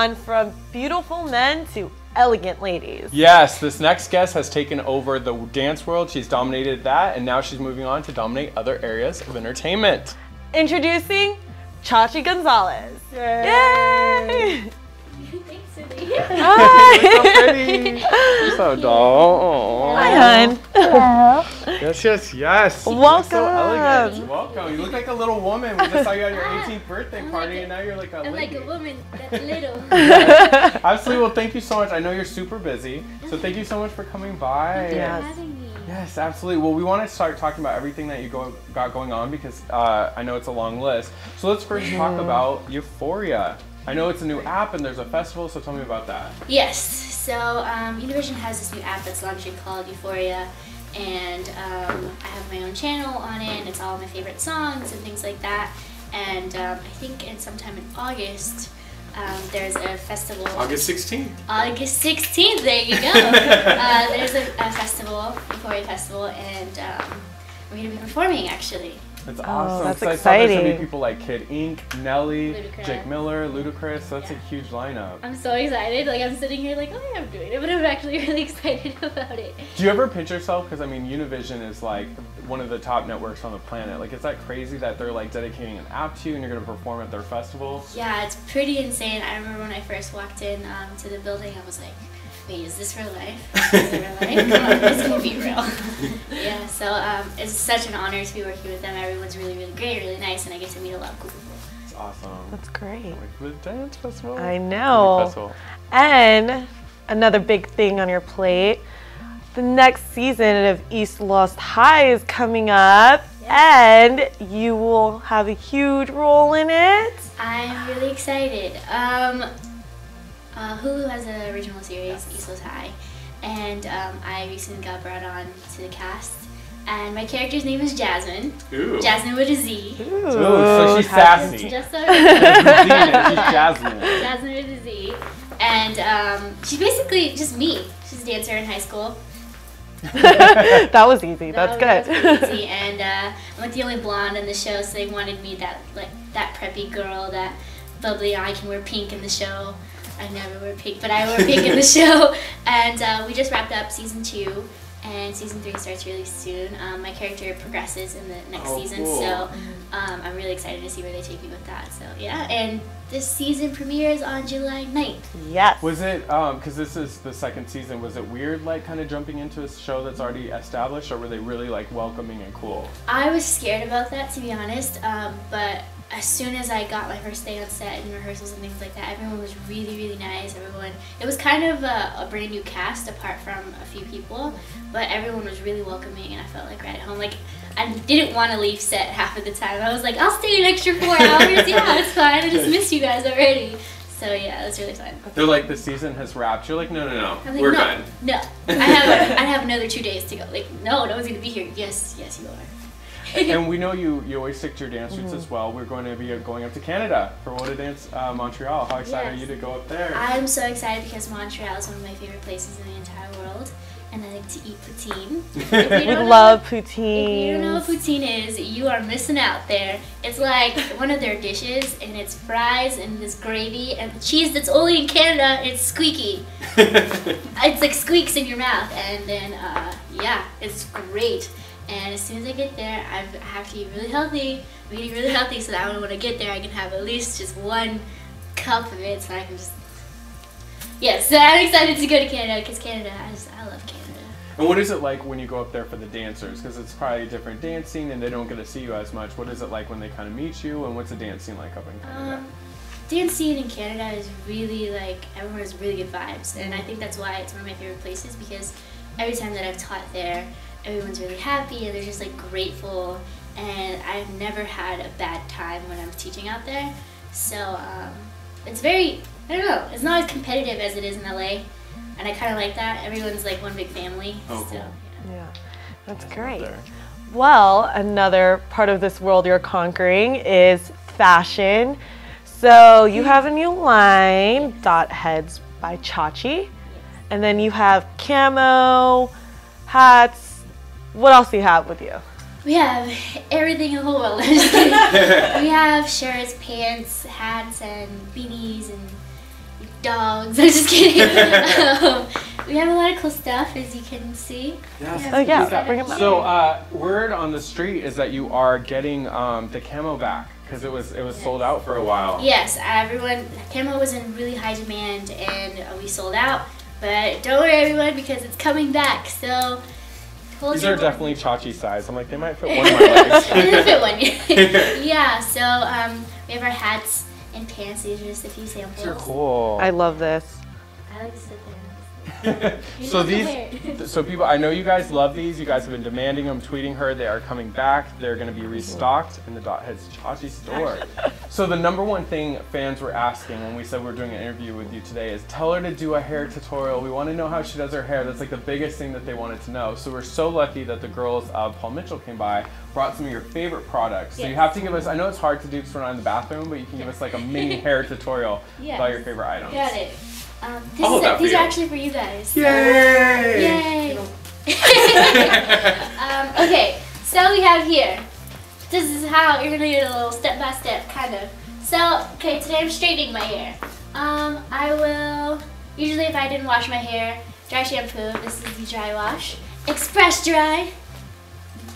on from beautiful men to elegant ladies. Yes, this next guest has taken over the dance world. She's dominated that, and now she's moving on to dominate other areas of entertainment. Introducing Chachi Gonzales. Yay! Yay! Thanks, Cindy. Hi. You're so pretty. You're so doll. Hi, hon. Hello. Yes, yes, yes. Welcome. You're so elegant. Welcome. You look like a little woman. We just saw you at your 18th birthday party, and now you're like a lady. I'm like a woman that's little. Absolutely. Well, thank you so much. I know you're super busy, so thank you so much for coming by. Thank you Yes. for having me. Yes, absolutely. Well, we want to start talking about everything that you got going on because I know it's a long list. So let's first talk about Euphoria. I know it's a new app and there's a festival, so tell me about that. Yes, so Univision has this new app that's launching called Euphoria, and I have my own channel on it, and it's all my favorite songs and things like that. And I think sometime in August, there's a festival. August 16th. August 16th, there you go. There's a festival, Euphoria Festival, and we're going to be performing actually. That's awesome. That's So I saw there's exciting. going to be people like Kid Ink, Nelly, Ludacris. Jake Miller, Ludacris. So that's Yeah. a huge lineup. I'm so excited. Like, I'm sitting here like, oh yeah, I'm doing it, but I'm actually really excited about it. Do you ever pitch yourself? Because I mean, Univision is like one of the top networks on the planet. Like, is that crazy that they're like dedicating an app to you and you're going to perform at their festival? Yeah, it's pretty insane. I remember when I first walked in to the building, I was like, wait, is this real life? Is it real life? Come on, this can be real. Yeah, so it's such an honor to be working with them. Everyone's really, really great, really nice, and I get to meet a lot of cool people. It's awesome. That's great. Like the dance festival. I Music know. festival. And another big thing on your plate, the next season of East Lost High is coming up, and you will have a huge role in it. I'm really excited. Hulu has an original series, East Lost High, and I recently got brought on to the cast. And my character's name is Jasmine. Ooh. Jasmine with a Z. Ooh, so she's sassy. Just so She's Jasmine. Jasmine with a Z. And she's basically just me. She's a dancer in high school. That was easy. That's That good. was easy. And I'm like the only blonde in the show, so they wanted me that preppy girl, that bubbly. I can wear pink in the show. I never wear pink, but I wear pink in the show. And we just wrapped up season 2, and season 3 starts really soon. My character progresses in the next season, cool. so I'm really excited to see where they take me with that. So yeah, and this season premieres on July 9th. Yes. Was it, because this is the second season, was it weird like kind of jumping into a show that's already established, or were they really like welcoming and cool? I was scared about that, to be honest, but as soon as I got my first day on set and rehearsals and things like that, everyone was really, really nice. It was kind of a brand new cast apart from a few people, but everyone was really welcoming, and I felt like right at home. Like, I didn't want to leave set half of the time. I was like, I'll stay an extra 4 hours. Yeah, it's fine. I just miss you guys already. So yeah, it was really fun. They're like, the season has wrapped. You're like, no, I'm like, we're no, done. No, I have another 2 days to go. Like, no one's gonna be here. Yes, you are. And we know you always stick to your dance roots as well. We're going to be going up to Canada for What a Dance Montreal. How excited are you to go up there? I'm so excited because Montreal is one of my favorite places in the entire world, and I like to eat poutine. We love If you poutine. don't know what poutine is, you are missing out there. It's like one of their dishes, and it's fries and this gravy and cheese that's only in Canada. It's squeaky. It's like squeaks in your mouth, and then yeah, it's great. And as soon as I get there, I have to eat really healthy. I'm eating really healthy, so that when I get there, I can have at least just 1 cup of it, so I can just. Yes, so I'm excited to go to Canada because Canada, I love Canada. And what is it like when you go up there for the dancers? Because it's probably a different dance scene and they don't get to see you as much. What is it like when they kind of meet you, and what's the dance scene like up in Canada? Dance scene in Canada is really like, everyone has really good vibes, and I think that's why it's one of my favorite places, because every time that I've taught there, everyone's really happy and they're just like grateful, and I've never had a bad time when I'm teaching out there. So it's very, I don't know, it's not as competitive as it is in LA, and I kind of like that. Everyone's like one big family. Oh, so, cool. Yeah, that's great. There. Well, another part of this world you're conquering is fashion. So you have a new line, Dot Heads by Chachi, and then you have camo, hats. What else do you have with you? We have everything in the whole world. I'm just kidding. We have shirts, pants, hats, and beanies, and dogs. I'm just kidding. We have a lot of cool stuff, as you can see. Yes. Oh yeah, bring them up. So word on the street is that you are getting the camo back because it was sold out for a while. Yes, everyone. Camo was in really high demand, and we sold out. But don't worry, everyone, because it's coming back. So these are definitely Chachi size. I'm like, they might fit one of my legs. They fit one. Yeah. So we have our hats and pants. These are just a few samples. These are cool. I love this. I like to sit there. So people, I know you guys love these. You guys have been demanding them, tweeting her. They are coming back. They're going to be restocked in the Dot Heads Chachi store. So the number one thing fans were asking when we said we're doing an interview with you today is tell her to do a hair tutorial. We want to know how she does her hair. That's like the biggest thing that they wanted to know. So we're so lucky that the girls, Paul Mitchell came by, brought some of your favorite products. So you have to give us, I know it's hard to do because we're not in the bathroom, but you can give us like a mini hair tutorial about your favorite items. Got it. These are actually for you guys. Yay! Yay! Okay, so we have here. This is how you're gonna do it a little step by step, kind of. So, okay, today I'm straightening my hair. I will usually, if I didn't wash my hair, dry shampoo. This is the dry wash. Express dry.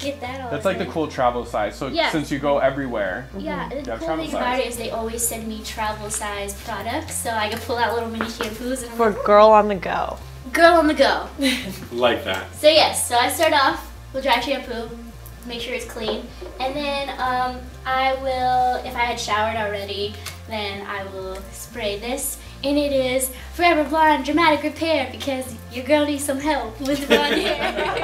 Get that all. That's like the cool travel size. So since you go everywhere, yeah, the cool thing about it is they always send me travel size products, so I can pull out little mini shampoos and For girl on the go. Girl on the go. Like that. So yes, so I start off with dry shampoo, make sure it's clean, and then I will, if I had showered already, then I will spray this, and it is Forever Blonde Dramatic Repair because your girl needs some help with blonde hair.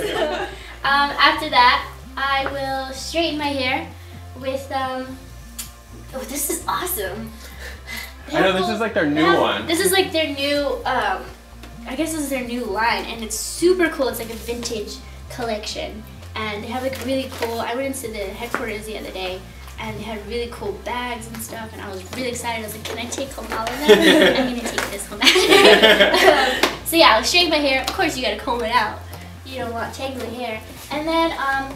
So, after that, I will straighten my hair with, oh, this is awesome. I know, this is like their new one. This is like their new, I guess this is their new line, and it's super cool. It's like a vintage collection, and they have like really cool, I went into the headquarters the other day, and they had really cool bags and stuff, and I was really excited. I was like, can I take home all of them? I'm gonna take this home. So yeah, I'll straighten my hair. Of course, you gotta comb it out. You don't want tangly hair. And then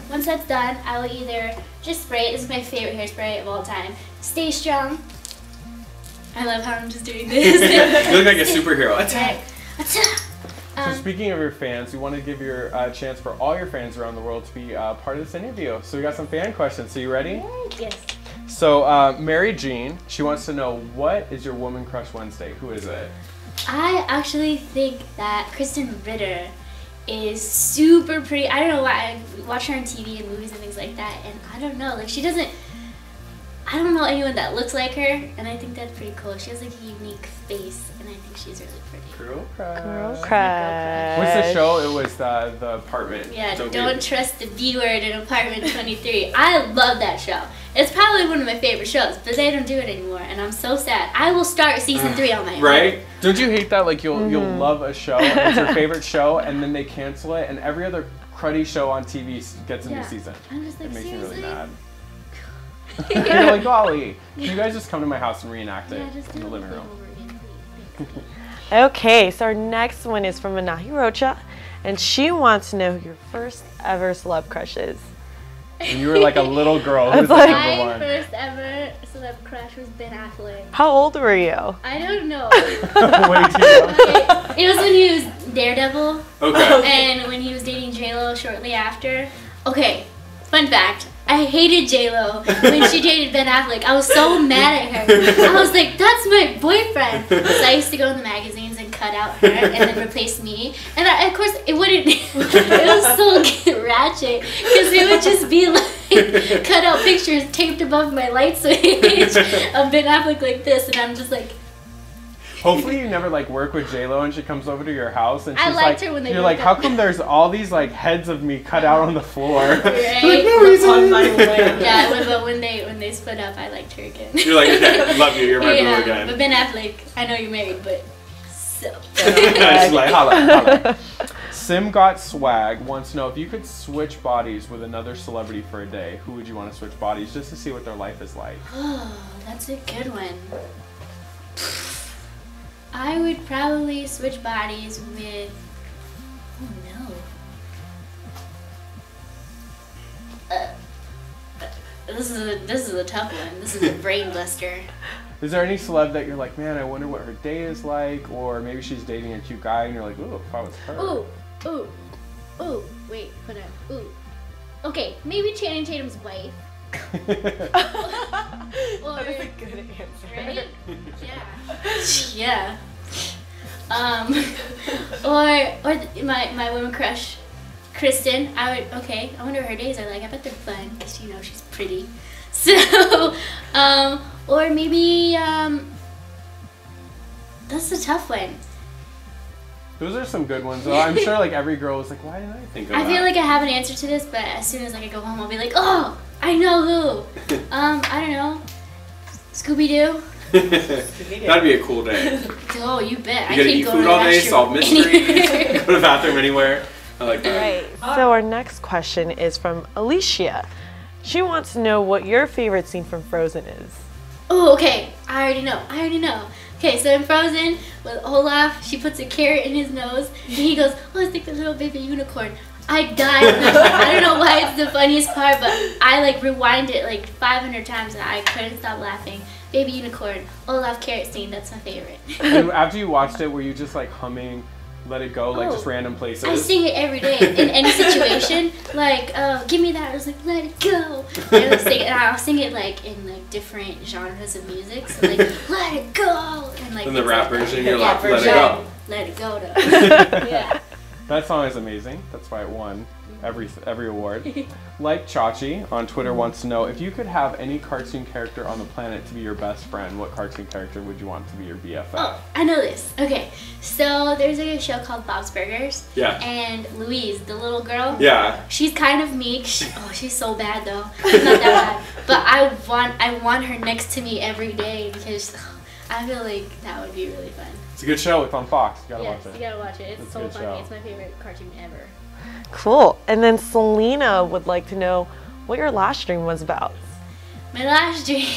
once that's done, I will either just spray it. This is my favorite hairspray of all time. Stay Strong. I love how I'm just doing this. You look like a superhero. Attack! Attack! So speaking of your fans, we want to give your chance for all your fans around the world to be part of this interview. So we got some fan questions. So you ready? Yes. So Mary Jean, she wants to know, what is your Woman Crush Wednesday? Who is it? I actually think that Kristen Ritter is super pretty. I don't know why. I watch her on TV and movies and things like that, and I don't know, like she doesn't, I don't know anyone that looks like her, and I think that's pretty cool. She has like a unique face, and I think she's really pretty. Girl Crush. Girl Crush. What's the show? It was the apartment. Yeah, don't trust the B word in Apartment 23. I love that show. It's probably one of my favorite shows, but they don't do it anymore, and I'm so sad. I will start season 3 on my own. Right? Don't you hate that? Like you'll love a show, it's your favorite show, and then they cancel it, and every other cruddy show on TV gets a new season. I'm just like, it makes seriously? me really mad. You're like, golly, can you guys just come to my house and reenact it in the living room? Okay, so our next one is from Anahi Rocha, and she wants to know who your first ever celeb crush is. When you were like a little girl, who was the like, number My one? first ever celeb crush was Ben Affleck. How old were you? I don't know. Way too young. It was when he was Daredevil. Okay. And when he was dating J-Lo shortly after. Okay, fun fact. I hated J-Lo when she dated Ben Affleck. I was so mad at her. I was like, that's my boyfriend. So I used to go in the magazines and cut out her and then replace me. And of course, it wouldn't, it was so ratchet because it would just be like cut out pictures taped above my light switch of Ben Affleck like this. And I'm just like, hopefully you never like work with J-Lo and she comes over to your house and she's I liked like, her when they you're broke like, how up. come there's all these like heads of me cut out on the floor? Right? Like, no reason. On my way. Yeah, but when they split up, I liked her again. You're like, okay, love you, you're my boo Yeah, again. but Ben Affleck, I know you're married, but so. She's like, holla, holla. Sim Got Swag wants to know, if you could switch bodies with another celebrity for a day, who would you want to switch bodies just to see what their life is like? Oh, that's a good one. I would probably switch bodies with. Oh no. This is a tough one. This is a brain buster. Is there any celeb that you're like, man, I wonder what her day is like, or maybe she's dating a cute guy and you're like, ooh, if I was her. Ooh, wait, hold on, ooh. Okay, maybe Channing Tatum's wife. Or, That is a good answer. right? Yeah. Or my woman crush, Kristen. I wonder what her days are like. I bet they're fun because she's pretty. So, or maybe that's a tough one. Those are some good ones, though. I'm sure like every girl was like, why didn't I think of that? I feel like I have an answer to this, but as soon as I go home, I'll be like, oh, I know who. I don't know. Scooby-Doo. That'd be a cool day. Oh, you bet. You gotta eat food all day, solve mysteries, go to the bathroom anywhere. I like that. Right. So our next question is from Alicia. She wants to know what your favorite scene from Frozen is. Oh, okay. I already know. Okay, so in Frozen, with Olaf, she puts a carrot in his nose, and he goes, oh, it's like the little baby unicorn. I died. I don't know why it's the funniest part, but I rewind it 500 times, and I couldn't stop laughing. Baby unicorn, Olaf carrot scene, that's my favorite. And after you watched it, were you just humming Let It Go, just random places? I sing it every day in any situation. Give me that. I was like, let it go. And I'll sing it in different genres of music. So let it go. And in the rap version, you're like, let it go. Let it go. Yeah. That song is amazing. That's why it won every award. Like Chachi on Twitter wants to know, if you could have any cartoon character on the planet to be your best friend, what cartoon character would you want to be your BFF? Oh, I know this. Okay, so there's a show called Bob's Burgers. Yeah. And Louise, the little girl. Yeah. She's kind of meek. She's so bad though. She's not that bad. But I want her next to me every day because I feel like that would be really fun. It's a good show. It's on Fox. You gotta watch it. You gotta watch it. It's so funny. Show. It's my favorite cartoon ever. Cool. And then Selena would like to know what your last dream was about. My last dream.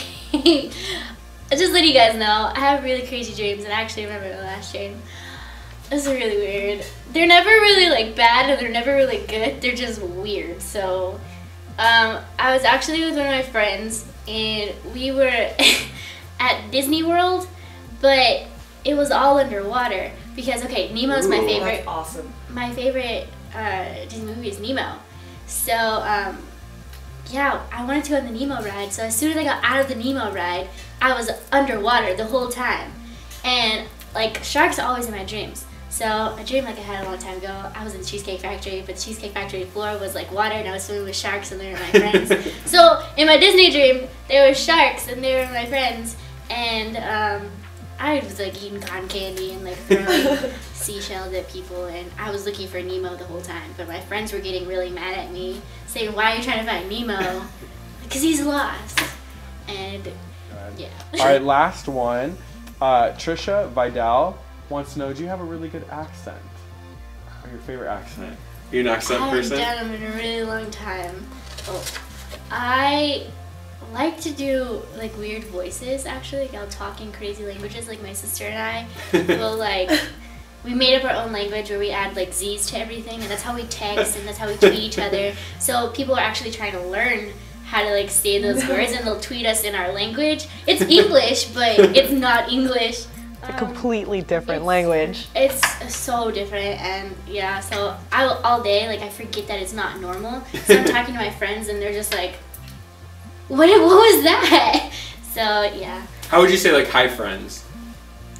Just letting you guys know, I have really crazy dreams, and I actually remember the last dream. This is really weird. They're never really bad, and they're never really good. They're just weird. So, I was actually with one of my friends, and we were at Disney World, but it was all underwater because Nemo's my favorite. That's awesome. My favorite Disney movie is Nemo. So yeah, I wanted to go on the Nemo ride. So as soon as I got out of the Nemo ride, I was underwater the whole time, and sharks are always in my dreams. So a dream I had a long time ago, I was in the Cheesecake Factory, but the Cheesecake Factory floor was water, and I was swimming with sharks, and they were my friends. So in my Disney dream, there were sharks, and they were my friends, and I was eating cotton candy and throwing seashells at people, and I was looking for Nemo the whole time. But my friends were getting really mad at me, saying, "Why are you trying to find Nemo? Because he's lost." And yeah. All right, last one. Trisha Vidal wants to know, do you have a really good accent? Or your favorite accent? Are you an accent person? I haven't done them in a really long time. Oh, I like to do weird voices. Actually, I'll talk in crazy languages. My sister and I will we made up our own language where we add Z's to everything, and that's how we text and that's how we tweet each other. So people are actually trying to learn how to say those words, and they'll tweet us in our language. It's English, but it's not English. It's a completely different language. It's so different, and yeah. So I will all day I forget that it's not normal. So I'm talking to my friends, and they're just like, What was that? So yeah. How would you say hi friends?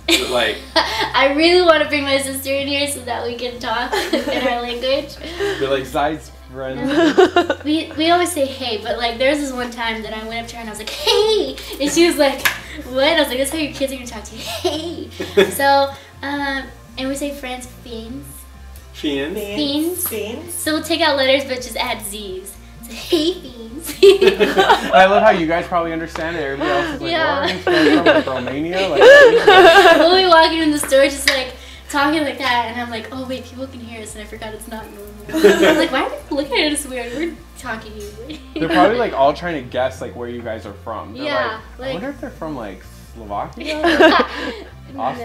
I really want to bring my sister in here so that we can talk in our language. Be Zai's friends. We always say hey, but there's this one time that I went up to her and I was like, hey, and she was like, what? I was like, that's how your kids are gonna talk to you. Hey. So and we say friends, fiends. Fiends. So we'll take out letters but just add Z's. So hey, fiends. I love how you guys probably understand it. Everybody else is Yeah. from Romania. We'll be walking in the store just talking like that, and I'm like, oh wait, people can hear us, and I forgot it's not normal. I'm why are people looking at us weird? We're talking English. They're probably all trying to guess where you guys are from. They're Yeah, I wonder if they're from Slovakia.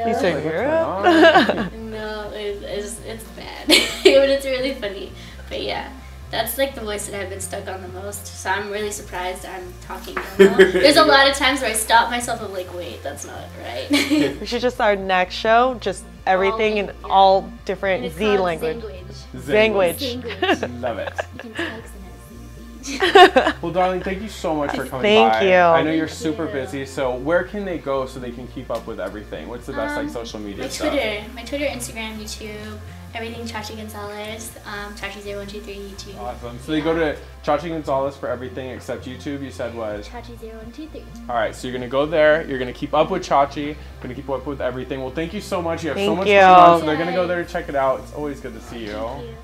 Eastern Europe. No, it's bad, but it's really funny. But yeah. That's like the voice that I've been stuck on the most. So I'm really surprised I'm talking normal. There's a lot of times where I stop myself and like, wait, that's not right. We should just our next show, just everything in all different It's Z called language. Zanguage. Zanguage. Love it. You can text and have Zanguage. Well, darling, thank you so much for coming Thank by. you. I know you're Thank super you. busy, so where can they go so they can keep up with everything? What's the best like social media My stuff? Twitter, Instagram, YouTube, everything Chachi Gonzales, Chachi0123 YouTube. Awesome. So they go to Chachi Gonzales for everything except YouTube, you said was? Chachi0123. All right, so you're going to go there. You're going to keep up with Chachi. Going to keep up with everything. Well, thank you so much. You have so Thank much you. going on, so they're going to go there to check it out. It's always good to see you. Thank you.